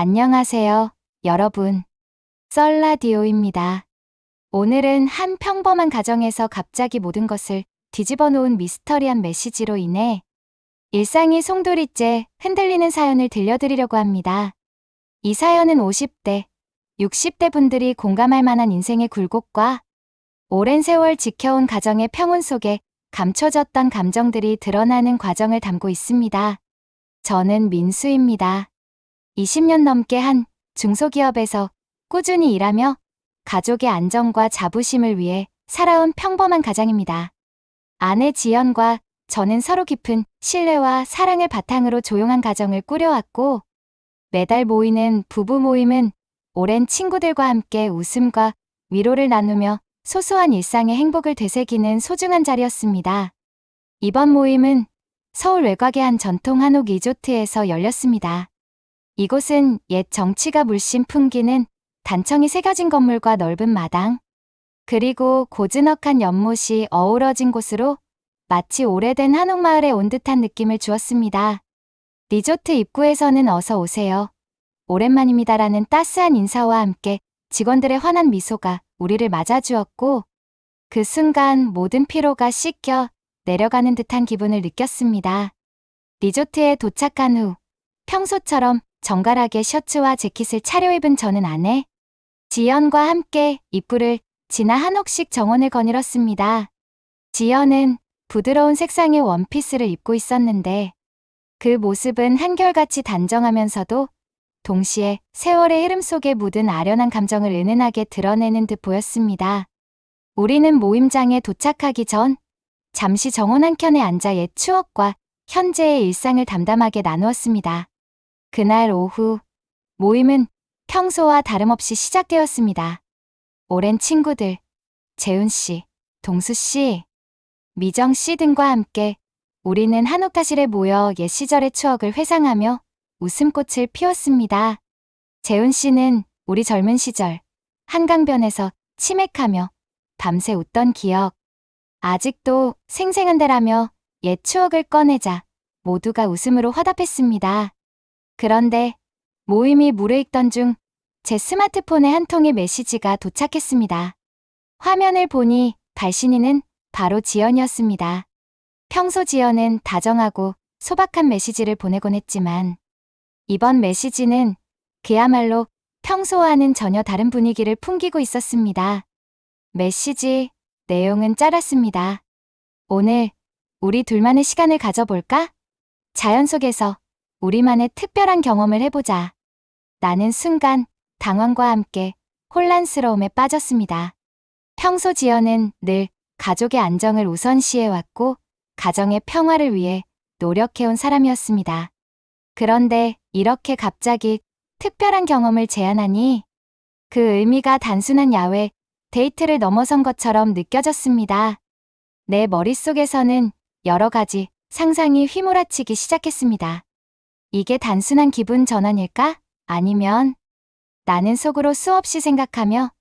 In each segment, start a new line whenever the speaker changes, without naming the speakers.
안녕하세요, 여러분. 썰라디오입니다. 오늘은 한 평범한 가정에서 갑자기 모든 것을 뒤집어 놓은 미스터리한 메시지로 인해 일상이 송두리째 흔들리는 사연을 들려드리려고 합니다. 이 사연은 50대, 60대 분들이 공감할 만한 인생의 굴곡과 오랜 세월 지켜온 가정의 평온 속에 감춰졌던 감정들이 드러나는 과정을 담고 있습니다. 저는 민수입니다. 20년 넘게 한 중소기업에서 꾸준히 일하며 가족의 안정과 자부심을 위해 살아온 평범한 가장입니다. 아내 지연과 저는 서로 깊은 신뢰와 사랑을 바탕으로 조용한 가정을 꾸려왔고, 매달 모이는 부부 모임은 오랜 친구들과 함께 웃음과 위로를 나누며 소소한 일상의 행복을 되새기는 소중한 자리였습니다. 이번 모임은 서울 외곽의 한 전통 한옥 리조트에서 열렸습니다. 이곳은 옛 정취가 물씬 풍기는 단청이 새겨진 건물과 넓은 마당, 그리고 고즈넉한 연못이 어우러진 곳으로 마치 오래된 한옥마을에 온 듯한 느낌을 주었습니다. 리조트 입구에서는 어서 오세요, 오랜만입니다라는 따스한 인사와 함께 직원들의 환한 미소가 우리를 맞아주었고, 그 순간 모든 피로가 씻겨 내려가는 듯한 기분을 느꼈습니다. 리조트에 도착한 후 평소처럼 정갈하게 셔츠와 재킷을 차려입은 저는 아내 지연과 함께 입구를 지나 한옥식 정원을 거닐었습니다. 지연은 부드러운 색상의 원피스를 입고 있었는데 그 모습은 한결같이 단정하면서도 동시에 세월의 흐름 속에 묻은 아련한 감정을 은은하게 드러내는 듯 보였습니다. 우리는 모임장에 도착하기 전 잠시 정원 한켠에 앉아 옛 추억과 현재의 일상을 담담하게 나누었습니다. 그날 오후 모임은 평소와 다름없이 시작되었습니다. 오랜 친구들, 재훈씨, 동수씨, 미정씨 등과 함께 우리는 한옥타실에 모여 옛 시절의 추억을 회상하며 웃음꽃을 피웠습니다. 재훈씨는 우리 젊은 시절 한강변에서 치맥하며 밤새 웃던 기억, 아직도 생생한데라며 옛 추억을 꺼내자 모두가 웃음으로 화답했습니다. 그런데 모임이 무르익던 중 제 스마트폰에 한 통의 메시지가 도착했습니다. 화면을 보니 발신인은 바로 지연이었습니다. 평소 지연은 다정하고 소박한 메시지를 보내곤 했지만 이번 메시지는 그야말로 평소와는 전혀 다른 분위기를 풍기고 있었습니다. 메시지 내용은 짧았습니다. 오늘 우리 둘만의 시간을 가져볼까? 자연 속에서 우리만의 특별한 경험을 해보자. 나는 순간 당황과 함께 혼란스러움에 빠졌습니다. 평소 지연은 늘 가족의 안정을 우선시해왔고 가정의 평화를 위해 노력해온 사람이었습니다. 그런데 이렇게 갑자기 특별한 경험을 제안하니 그 의미가 단순한 야외 데이트를 넘어선 것처럼 느껴졌습니다. 내 머릿속에서는 여러 가지 상상이 휘몰아치기 시작했습니다. 이게 단순한 기분 전환일까? 아니면 나는 속으로 수없이 생각하며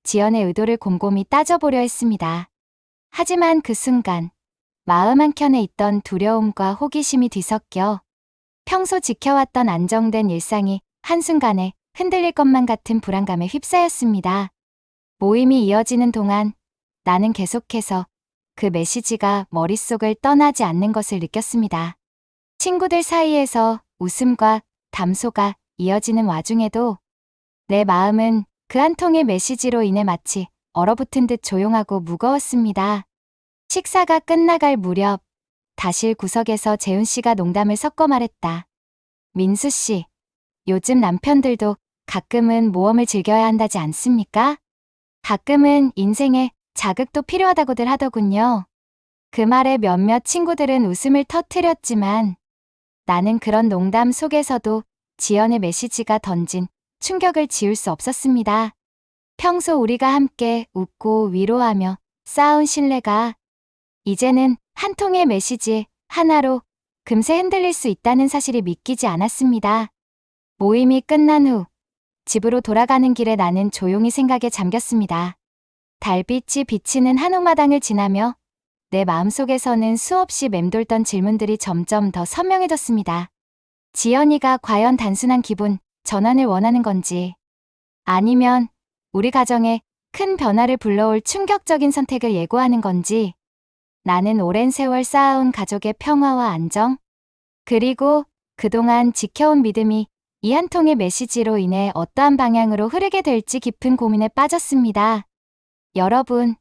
지연의 의도를 곰곰이 따져보려 했습니다. 하지만 그 순간 마음 한켠에 있던 두려움과 호기심이 뒤섞여 평소 지켜왔던 안정된 일상이 한순간에 흔들릴 것만 같은 불안감에 휩싸였습니다. 모임이 이어지는 동안 나는 계속해서 그 메시지가 머릿속을 떠나지 않는 것을 느꼈습니다. 친구들 사이에서 웃음과 담소가 이어지는 와중에도 내 마음은 그 한 통의 메시지로 인해 마치 얼어붙은 듯 조용하고 무거웠습니다. 식사가 끝나갈 무렵 다실 구석에서 재훈씨가 농담을 섞어 말했다. 민수씨, 요즘 남편들도 가끔은 모험을 즐겨야 한다지 않습니까? 가끔은 인생에 자극도 필요하다고들 하더군요. 그 말에 몇몇 친구들은 웃음을 터뜨렸지만 나는 그런 농담 속에서도 지연의 메시지가 던진 충격을 지울 수 없었습니다. 평소 우리가 함께 웃고 위로하며 쌓아온 신뢰가 이제는 한 통의 메시지 하나로 금세 흔들릴 수 있다는 사실이 믿기지 않았습니다. 모임이 끝난 후 집으로 돌아가는 길에 나는 조용히 생각에 잠겼습니다. 달빛이 비치는 한옥마당을 지나며 내 마음속에서는 수없이 맴돌던 질문들이 점점 더 선명해졌습니다. 지연이가 과연 단순한 기분, 전환을 원하는 건지, 아니면 우리 가정에 큰 변화를 불러올 충격적인 선택을 예고하는 건지, 나는 오랜 세월 쌓아온 가족의 평화와 안정, 그리고 그동안 지켜온 믿음이 이 한 통의 메시지로 인해 어떠한 방향으로 흐르게 될지 깊은 고민에 빠졌습니다. 여러분,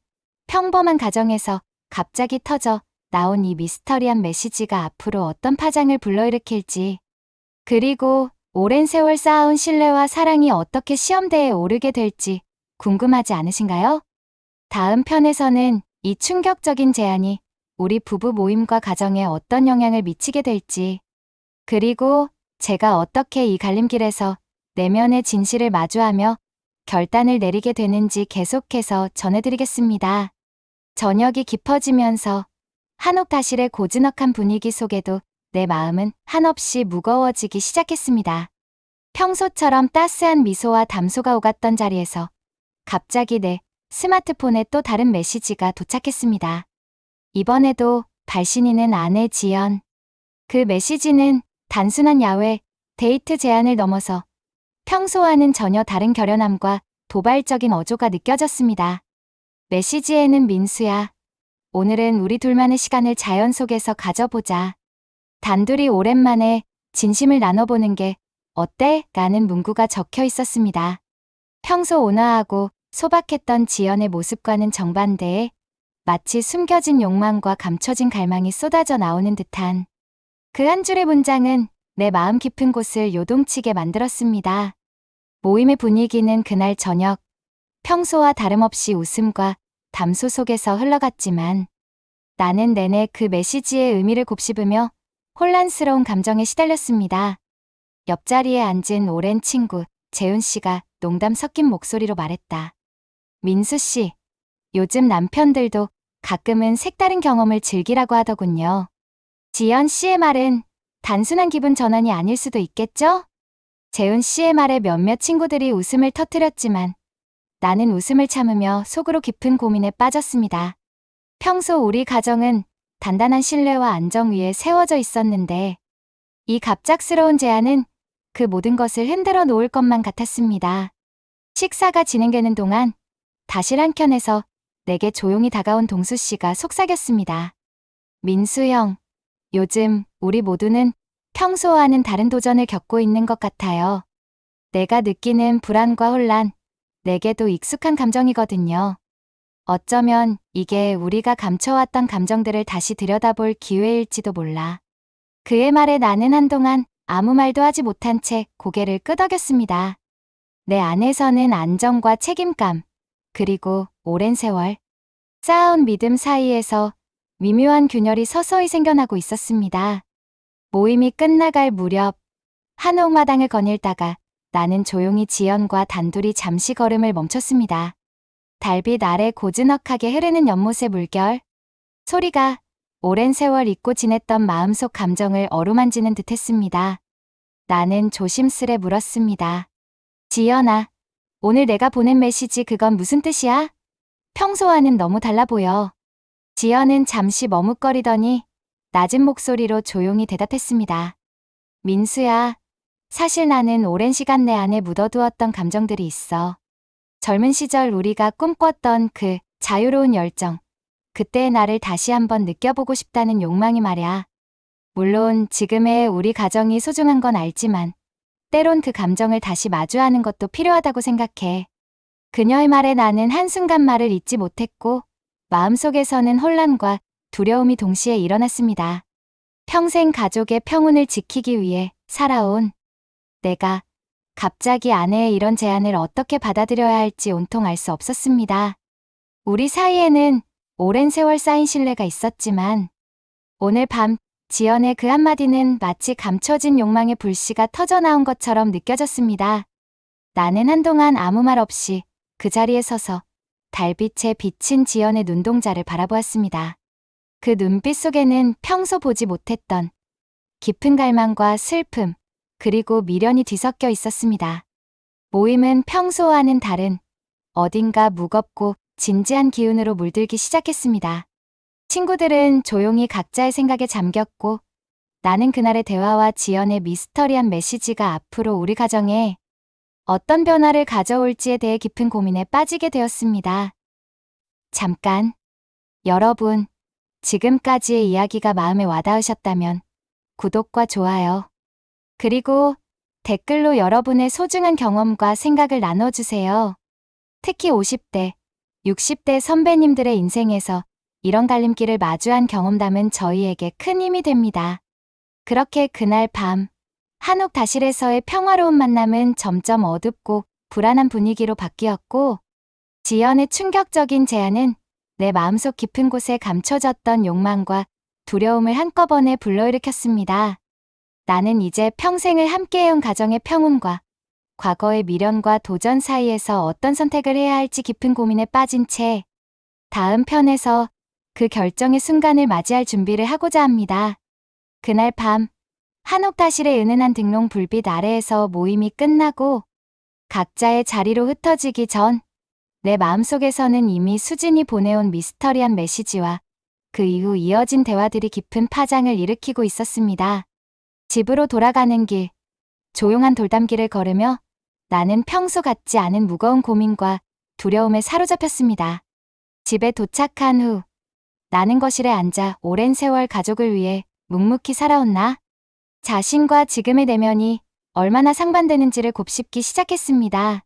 평범한 가정에서 갑자기 터져 나온 이 미스터리한 메시지가 앞으로 어떤 파장을 불러일으킬지, 그리고 오랜 세월 쌓아온 신뢰와 사랑이 어떻게 시험대에 오르게 될지 궁금하지 않으신가요? 다음 편에서는 이 충격적인 제안이 우리 부부 모임과 가정에 어떤 영향을 미치게 될지, 그리고 제가 어떻게 이 갈림길에서 내면의 진실을 마주하며 결단을 내리게 되는지 계속해서 전해드리겠습니다. 저녁이 깊어지면서 한옥다실의 고즈넉한 분위기 속에도 내 마음은 한없이 무거워지기 시작했습니다. 평소처럼 따스한 미소와 담소가 오갔던 자리에서 갑자기 내 스마트폰에 또 다른 메시지가 도착했습니다. 이번에도 발신인은 아내 지연. 그 메시지는 단순한 야외 데이트 제안을 넘어서 평소와는 전혀 다른 결연함과 도발적인 어조가 느껴졌습니다. 메시지에는 민수야, 오늘은 우리 둘만의 시간을 자연 속에서 가져보자. 단둘이 오랜만에 진심을 나눠보는 게 어때? 라는 문구가 적혀 있었습니다. 평소 온화하고 소박했던 지연의 모습과는 정반대에 마치 숨겨진 욕망과 감춰진 갈망이 쏟아져 나오는 듯한 그 한 줄의 문장은 내 마음 깊은 곳을 요동치게 만들었습니다. 모임의 분위기는 그날 저녁 평소와 다름없이 웃음과 담소 속에서 흘러갔지만 나는 내내 그 메시지의 의미를 곱씹으며 혼란스러운 감정에 시달렸습니다. 옆자리에 앉은 오랜 친구 재훈 씨가 농담 섞인 목소리로 말했다. 민수 씨, 요즘 남편들도 가끔은 색다른 경험을 즐기라고 하더군요. 지연 씨의 말은 단순한 기분 전환이 아닐 수도 있겠죠? 재훈 씨의 말에 몇몇 친구들이 웃음을 터뜨렸지만 나는 웃음을 참으며 속으로 깊은 고민에 빠졌습니다. 평소 우리 가정은 단단한 신뢰와 안정 위에 세워져 있었는데 이 갑작스러운 제안은 그 모든 것을 흔들어 놓을 것만 같았습니다. 식사가 진행되는 동안 다실 한켠에서 내게 조용히 다가온 동수 씨가 속삭였습니다. 민수 형, 요즘 우리 모두는 평소와는 다른 도전을 겪고 있는 것 같아요. 내가 느끼는 불안과 혼란, 내게도 익숙한 감정이거든요. 어쩌면 이게 우리가 감춰왔던 감정들을 다시 들여다볼 기회일지도 몰라. 그의 말에 나는 한동안 아무 말도 하지 못한 채 고개를 끄덕였습니다. 내 안에서는 안정과 책임감, 그리고 오랜 세월 쌓아온 믿음 사이에서 미묘한 균열이 서서히 생겨나고 있었습니다. 모임이 끝나갈 무렵 한옥마당을 거닐다가 나는 조용히 지연과 단둘이 잠시 걸음을 멈췄습니다. 달빛 아래 고즈넉하게 흐르는 연못의 물결, 소리가 오랜 세월 잊고 지냈던 마음속 감정을 어루만지는 듯했습니다. 나는 조심스레 물었습니다. 지연아, 오늘 내가 보낸 메시지 그건 무슨 뜻이야? 평소와는 너무 달라 보여. 지연은 잠시 머뭇거리더니 낮은 목소리로 조용히 대답했습니다. 민수야, 사실 나는 오랜 시간 내 안에 묻어두었던 감정들이 있어. 젊은 시절 우리가 꿈꿨던 그 자유로운 열정, 그때의 나를 다시 한번 느껴보고 싶다는 욕망이 말이야. 물론 지금의 우리 가정이 소중한 건 알지만 때론 그 감정을 다시 마주하는 것도 필요하다고 생각해. 그녀의 말에 나는 한순간 말을 잇지 못했고 마음속에서는 혼란과 두려움이 동시에 일어났습니다. 평생 가족의 평온을 지키기 위해 살아온 내가 갑자기 아내의 이런 제안을 어떻게 받아들여야 할지 온통 알 수 없었습니다. 우리 사이에는 오랜 세월 쌓인 신뢰가 있었지만 오늘 밤 지연의 그 한마디는 마치 감춰진 욕망의 불씨가 터져나온 것처럼 느껴졌습니다. 나는 한동안 아무 말 없이 그 자리에 서서 달빛에 비친 지연의 눈동자를 바라보았습니다. 그 눈빛 속에는 평소 보지 못했던 깊은 갈망과 슬픔, 그리고 미련이 뒤섞여 있었습니다. 모임은 평소와는 다른 어딘가 무겁고 진지한 기운으로 물들기 시작했습니다. 친구들은 조용히 각자의 생각에 잠겼고 나는 그날의 대화와 지연의 미스터리한 메시지가 앞으로 우리 가정에 어떤 변화를 가져올지에 대해 깊은 고민에 빠지게 되었습니다. 잠깐. 여러분, 지금까지의 이야기가 마음에 와닿으셨다면 구독과 좋아요, 그리고 댓글로 여러분의 소중한 경험과 생각을 나눠주세요. 특히 50대, 60대 선배님들의 인생에서 이런 갈림길을 마주한 경험담은 저희에게 큰 힘이 됩니다. 그렇게 그날 밤, 한옥다실에서의 평화로운 만남은 점점 어둡고 불안한 분위기로 바뀌었고, 지연의 충격적인 제안은 내 마음속 깊은 곳에 감춰졌던 욕망과 두려움을 한꺼번에 불러일으켰습니다. 나는 이제 평생을 함께해온 가정의 평온과 과거의 미련과 도전 사이에서 어떤 선택을 해야 할지 깊은 고민에 빠진 채 다음 편에서 그 결정의 순간을 맞이할 준비를 하고자 합니다. 그날 밤, 한옥다실의 은은한 등롱 불빛 아래에서 모임이 끝나고 각자의 자리로 흩어지기 전 내 마음속에서는 이미 수진이 보내온 미스터리한 메시지와 그 이후 이어진 대화들이 깊은 파장을 일으키고 있었습니다. 집으로 돌아가는 길, 조용한 돌담길을 걸으며 나는 평소 같지 않은 무거운 고민과 두려움에 사로잡혔습니다. 집에 도착한 후 나는 거실에 앉아 오랜 세월 가족을 위해 묵묵히 살아온 나 자신과 지금의 내면이 얼마나 상반되는지를 곱씹기 시작했습니다.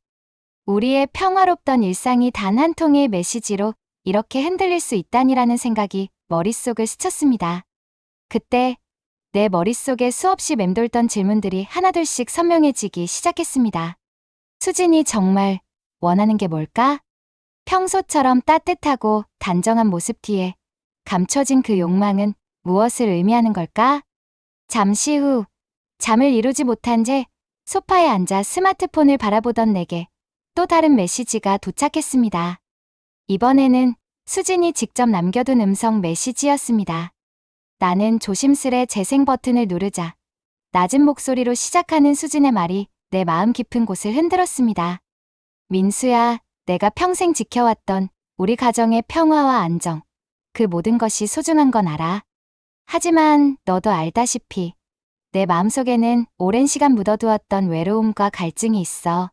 우리의 평화롭던 일상이 단 한 통의 메시지로 이렇게 흔들릴 수 있다니라는 생각이 머릿속을 스쳤습니다. 그때 내 머릿속에 수없이 맴돌던 질문들이 하나둘씩 선명해지기 시작했습니다. 수진이 정말 원하는 게 뭘까? 평소처럼 따뜻하고 단정한 모습 뒤에 감춰진 그 욕망은 무엇을 의미하는 걸까? 잠시 후 잠을 이루지 못한 채 소파에 앉아 스마트폰을 바라보던 내게 또 다른 메시지가 도착했습니다. 이번에는 수진이 직접 남겨둔 음성 메시지였습니다. 나는 조심스레 재생 버튼을 누르자 낮은 목소리로 시작하는 수진의 말이 내 마음 깊은 곳을 흔들었습니다. 민수야, 내가 평생 지켜왔던 우리 가정의 평화와 안정, 그 모든 것이 소중한 건 알아. 하지만 너도 알다시피 내 마음속에는 오랜 시간 묻어두었던 외로움과 갈증이 있어.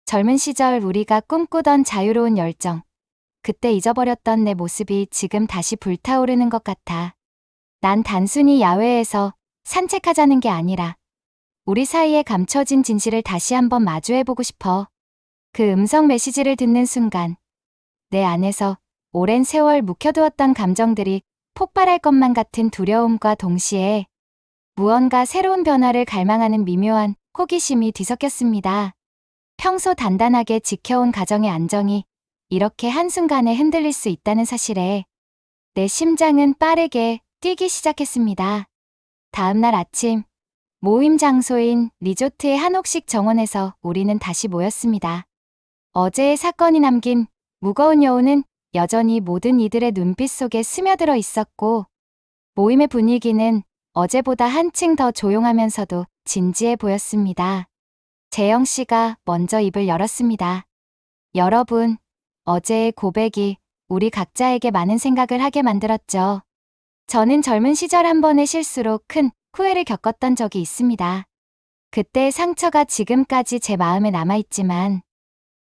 젊은 시절 우리가 꿈꾸던 자유로운 열정, 그때 잊어버렸던 내 모습이 지금 다시 불타오르는 것 같아. 난 단순히 야외에서 산책하자는 게 아니라 우리 사이에 감춰진 진실을 다시 한번 마주해보고 싶어. 그 음성 메시지를 듣는 순간 내 안에서 오랜 세월 묵혀두었던 감정들이 폭발할 것만 같은 두려움과 동시에 무언가 새로운 변화를 갈망하는 미묘한 호기심이 뒤섞였습니다. 평소 단단하게 지켜온 가정의 안정이 이렇게 한순간에 흔들릴 수 있다는 사실에 내 심장은 빠르게 뛰기 시작했습니다. 다음 날 아침, 모임 장소인 리조트의 한옥식 정원에서 우리는 다시 모였습니다. 어제의 사건이 남긴 무거운 여운은 여전히 모든 이들의 눈빛 속에 스며들어 있었고, 모임의 분위기는 어제보다 한층 더 조용하면서도 진지해 보였습니다. 재영 씨가 먼저 입을 열었습니다. 여러분, 어제의 고백이 우리 각자에게 많은 생각을 하게 만들었죠. 저는 젊은 시절 한 번의 실수로 큰 후회를 겪었던 적이 있습니다. 그때의 상처가 지금까지 제 마음에 남아있지만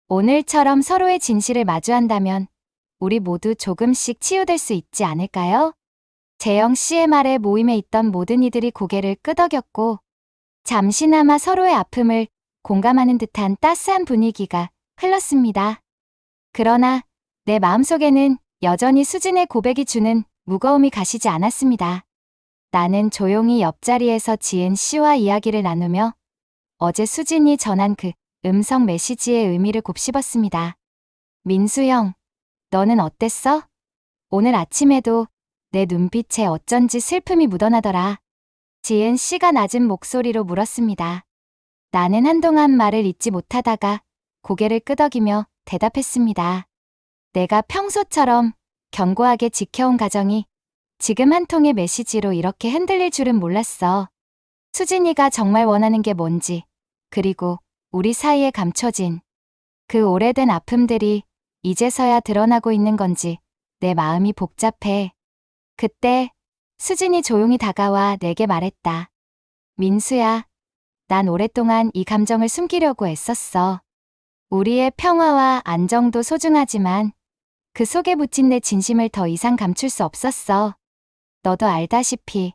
오늘처럼 서로의 진실을 마주한다면 우리 모두 조금씩 치유될 수 있지 않을까요? 재영 씨의 말에 모임에 있던 모든 이들이 고개를 끄덕였고 잠시나마 서로의 아픔을 공감하는 듯한 따스한 분위기가 흘렀습니다. 그러나 내 마음속에는 여전히 수진의 고백이 주는 무거움이 가시지 않았습니다. 나는 조용히 옆자리에서 지은 씨와 이야기를 나누며 어제 수진이 전한 그 음성 메시지의 의미를 곱씹었습니다. 민수 형, 너는 어땠어? 오늘 아침에도 내 눈빛에 어쩐지 슬픔이 묻어나더라. 지은 씨가 낮은 목소리로 물었습니다. 나는 한동안 말을 잇지 못하다가 고개를 끄덕이며 대답했습니다. 내가 평소처럼 견고하게 지켜온 가정이 지금 한 통의 메시지로 이렇게 흔들릴 줄은 몰랐어. 수진이가 정말 원하는 게 뭔지, 그리고 우리 사이에 감춰진 그 오래된 아픔들이 이제서야 드러나고 있는 건지 내 마음이 복잡해. 그때 수진이 조용히 다가와 내게 말했다. 민수야, 난 오랫동안 이 감정을 숨기려고 애썼어. 우리의 평화와 안정도 소중하지만 그 속에 묻힌 내 진심을 더 이상 감출 수 없었어. 너도 알다시피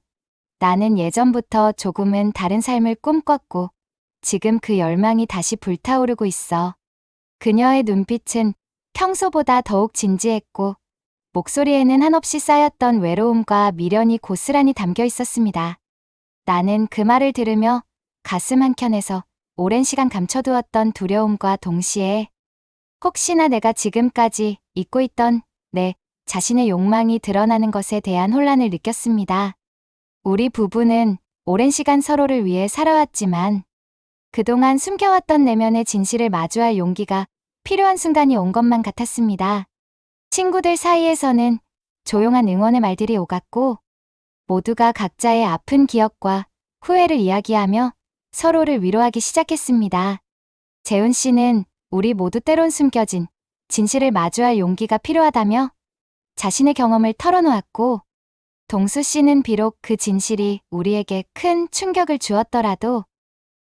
나는 예전부터 조금은 다른 삶을 꿈꿨고 지금 그 열망이 다시 불타오르고 있어. 그녀의 눈빛은 평소보다 더욱 진지했고 목소리에는 한없이 쌓였던 외로움과 미련이 고스란히 담겨 있었습니다. 나는 그 말을 들으며 가슴 한켠에서 오랜 시간 감춰두었던 두려움과 동시에 혹시나 내가 지금까지 잊고 있던 내 자신의 욕망이 드러나는 것에 대한 혼란을 느꼈습니다. 우리 부부는 오랜 시간 서로를 위해 살아왔지만 그동안 숨겨왔던 내면의 진실을 마주할 용기가 필요한 순간이 온 것만 같았습니다. 친구들 사이에서는 조용한 응원의 말들이 오갔고 모두가 각자의 아픈 기억과 후회를 이야기하며 서로를 위로하기 시작했습니다. 재훈 씨는 우리 모두 때론 숨겨진 진실을 마주할 용기가 필요하다며 자신의 경험을 털어놓았고 동수 씨는 비록 그 진실이 우리에게 큰 충격을 주었더라도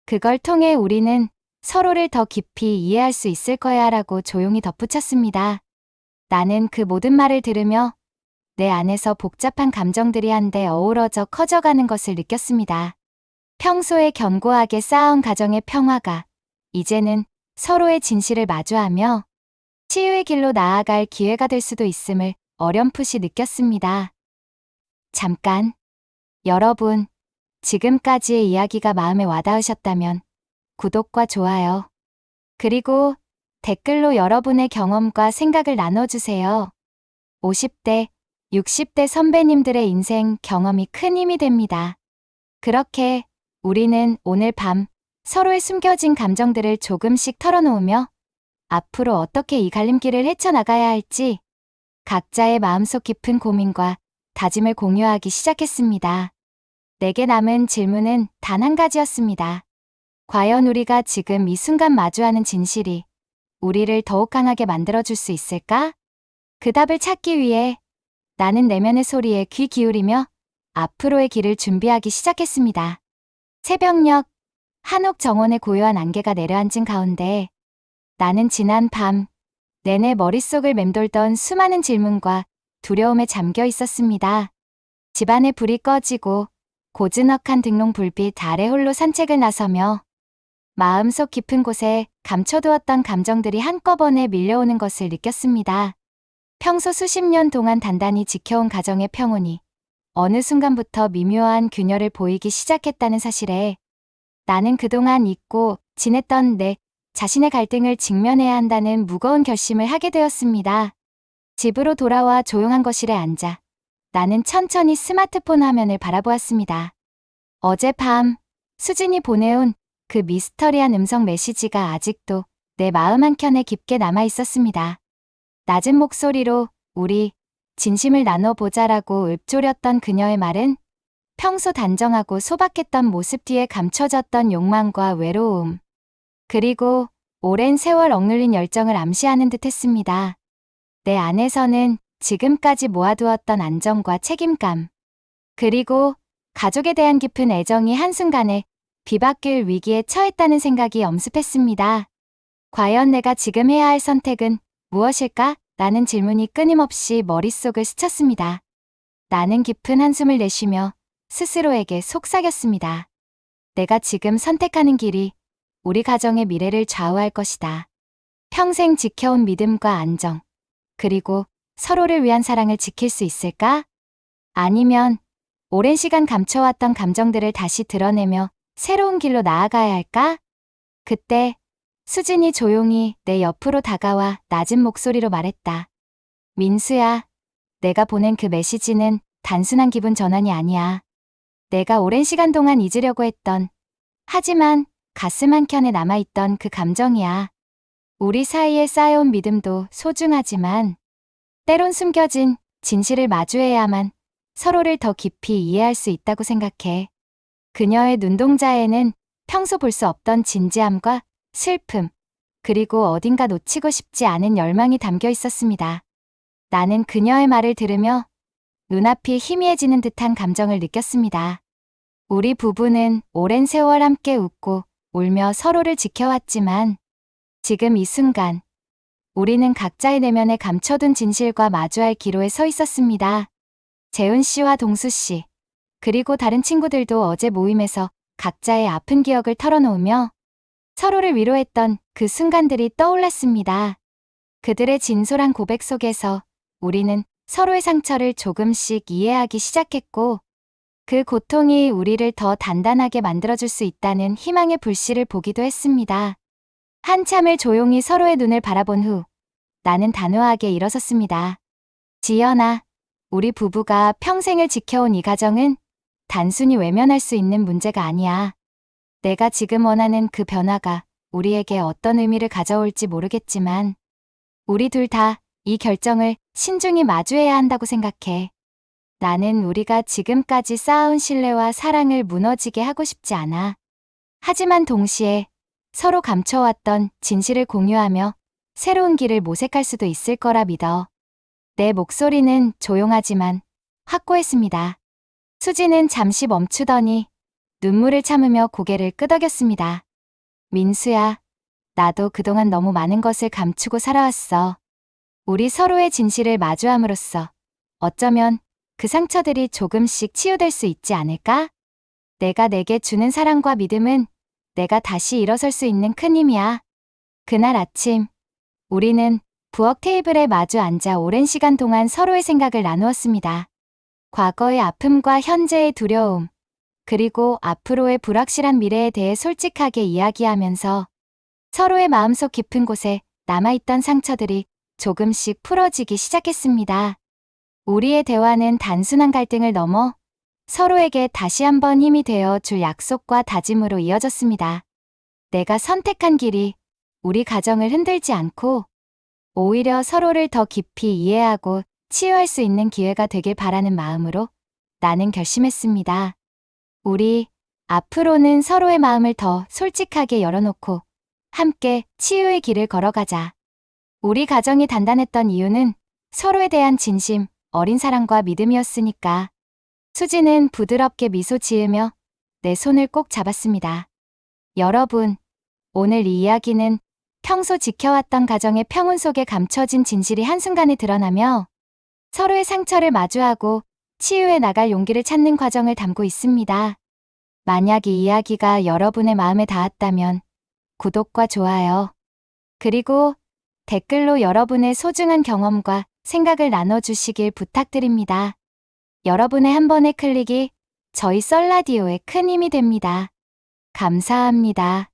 그걸 통해 우리는 서로를 더 깊이 이해할 수 있을 거야 라고 조용히 덧붙였습니다. 나는 그 모든 말을 들으며 내 안에서 복잡한 감정들이 한데 어우러져 커져가는 것을 느꼈습니다. 평소에 견고하게 쌓아온 가정의 평화가 이제는 서로의 진실을 마주하며 치유의 길로 나아갈 기회가 될 수도 있음을 어렴풋이 느꼈습니다. 잠깐. 여러분, 지금까지의 이야기가 마음에 와닿으셨다면 구독과 좋아요, 그리고 댓글로 여러분의 경험과 생각을 나눠주세요. 50대, 60대 선배님들의 인생 경험이 큰 힘이 됩니다. 그렇게 우리는 오늘 밤 서로의 숨겨진 감정들을 조금씩 털어놓으며 앞으로 어떻게 이 갈림길을 헤쳐나가야 할지 각자의 마음속 깊은 고민과 다짐을 공유하기 시작했습니다. 내게 남은 질문은 단 한 가지였습니다. 과연 우리가 지금 이 순간 마주하는 진실이 우리를 더욱 강하게 만들어줄 수 있을까? 그 답을 찾기 위해 나는 내면의 소리에 귀 기울이며 앞으로의 길을 준비하기 시작했습니다. 새벽녘 한옥 정원의 고요한 안개가 내려앉은 가운데 나는 지난 밤 내내 머릿속을 맴돌던 수많은 질문과 두려움에 잠겨 있었습니다. 집안에 불이 꺼지고 고즈넉한 등롱 불빛 아래 홀로 산책을 나서며 마음속 깊은 곳에 감춰두었던 감정들이 한꺼번에 밀려오는 것을 느꼈습니다. 평소 수십 년 동안 단단히 지켜온 가정의 평온이 어느 순간부터 미묘한 균열을 보이기 시작했다는 사실에 나는 그동안 잊고 지냈던 내 자신의 갈등을 직면해야 한다는 무거운 결심을 하게 되었습니다. 집으로 돌아와 조용한 거실에 앉아 나는 천천히 스마트폰 화면을 바라보았습니다. 어젯밤 수진이 보내온 그 미스터리한 음성 메시지가 아직도 내 마음 한켠에 깊게 남아 있었습니다. 낮은 목소리로 우리 진심을 나눠보자라고 읊조렸던 그녀의 말은 평소 단정하고 소박했던 모습 뒤에 감춰졌던 욕망과 외로움, 그리고 오랜 세월 억눌린 열정을 암시하는 듯 했습니다. 내 안에서는 지금까지 모아두었던 안정과 책임감, 그리고 가족에 대한 깊은 애정이 한순간에 뒤바뀔 위기에 처했다는 생각이 엄습했습니다. 과연 내가 지금 해야 할 선택은 무엇일까? 라는 질문이 끊임없이 머릿속을 스쳤습니다. 나는 깊은 한숨을 내쉬며 스스로에게 속삭였습니다. 내가 지금 선택하는 길이 우리 가정의 미래를 좌우할 것이다. 평생 지켜온 믿음과 안정, 그리고 서로를 위한 사랑을 지킬 수 있을까? 아니면 오랜 시간 감춰왔던 감정들을 다시 드러내며 새로운 길로 나아가야 할까? 그때 수진이 조용히 내 옆으로 다가와 낮은 목소리로 말했다. 민수야, 내가 보낸 그 메시지는 단순한 기분 전환이 아니야. 내가 오랜 시간 동안 잊으려고 했던, 하지만 가슴 한켠에 남아있던 그 감정이야. 우리 사이에 쌓여온 믿음도 소중하지만 때론 숨겨진 진실을 마주해야만 서로를 더 깊이 이해할 수 있다고 생각해. 그녀의 눈동자에는 평소 볼 수 없던 진지함과 슬픔, 그리고 어딘가 놓치고 싶지 않은 열망이 담겨 있었습니다. 나는 그녀의 말을 들으며 눈앞이 희미해지는 듯한 감정을 느꼈습니다. 우리 부부는 오랜 세월 함께 웃고 울며 서로를 지켜왔지만 지금 이 순간 우리는 각자의 내면에 감춰둔 진실과 마주할 기로에 서 있었습니다. 재훈 씨와 동수 씨, 그리고 다른 친구들도 어제 모임에서 각자의 아픈 기억을 털어놓으며 서로를 위로했던 그 순간들이 떠올랐습니다. 그들의 진솔한 고백 속에서 우리는 서로의 상처를 조금씩 이해하기 시작했고 그 고통이 우리를 더 단단하게 만들어줄 수 있다는 희망의 불씨를 보기도 했습니다. 한참을 조용히 서로의 눈을 바라본 후 나는 단호하게 일어섰습니다. 지연아, 우리 부부가 평생을 지켜온 이 가정은 단순히 외면할 수 있는 문제가 아니야. 내가 지금 원하는 그 변화가 우리에게 어떤 의미를 가져올지 모르겠지만 우리 둘 다 이 결정을 신중히 마주해야 한다고 생각해. 나는 우리가 지금까지 쌓아온 신뢰와 사랑을 무너지게 하고 싶지 않아. 하지만 동시에 서로 감춰왔던 진실을 공유하며 새로운 길을 모색할 수도 있을 거라 믿어. 내 목소리는 조용하지만 확고했습니다. 수지는 잠시 멈추더니 눈물을 참으며 고개를 끄덕였습니다. 민수야, 나도 그동안 너무 많은 것을 감추고 살아왔어. 우리 서로의 진실을 마주함으로써 어쩌면 그 상처들이 조금씩 치유될 수 있지 않을까? 내가 내게 주는 사랑과 믿음은 내가 다시 일어설 수 있는 큰 힘이야. 그날 아침, 우리는 부엌 테이블에 마주 앉아 오랜 시간 동안 서로의 생각을 나누었습니다. 과거의 아픔과 현재의 두려움, 그리고 앞으로의 불확실한 미래에 대해 솔직하게 이야기하면서 서로의 마음속 깊은 곳에 남아있던 상처들이 조금씩 풀어지기 시작했습니다. 우리의 대화는 단순한 갈등을 넘어 서로에게 다시 한번 힘이 되어 줄 약속과 다짐으로 이어졌습니다. 내가 선택한 길이 우리 가정을 흔들지 않고 오히려 서로를 더 깊이 이해하고 치유할 수 있는 기회가 되길 바라는 마음으로 나는 결심했습니다. 우리 앞으로는 서로의 마음을 더 솔직하게 열어놓고 함께 치유의 길을 걸어가자. 우리 가정이 단단했던 이유는 서로에 대한 진심, 어린 사랑과 믿음이었으니까. 수지는 부드럽게 미소 지으며 내 손을 꼭 잡았습니다. 여러분, 오늘 이 이야기는 평소 지켜왔던 가정의 평온 속에 감춰진 진실이 한순간에 드러나며 서로의 상처를 마주하고 치유해 나갈 용기를 찾는 과정을 담고 있습니다. 만약 이 이야기가 여러분의 마음에 닿았다면 구독과 좋아요, 그리고 댓글로 여러분의 소중한 경험과 생각을 나눠주시길 부탁드립니다. 여러분의 한 번의 클릭이 저희 썰라디오에 큰 힘이 됩니다. 감사합니다.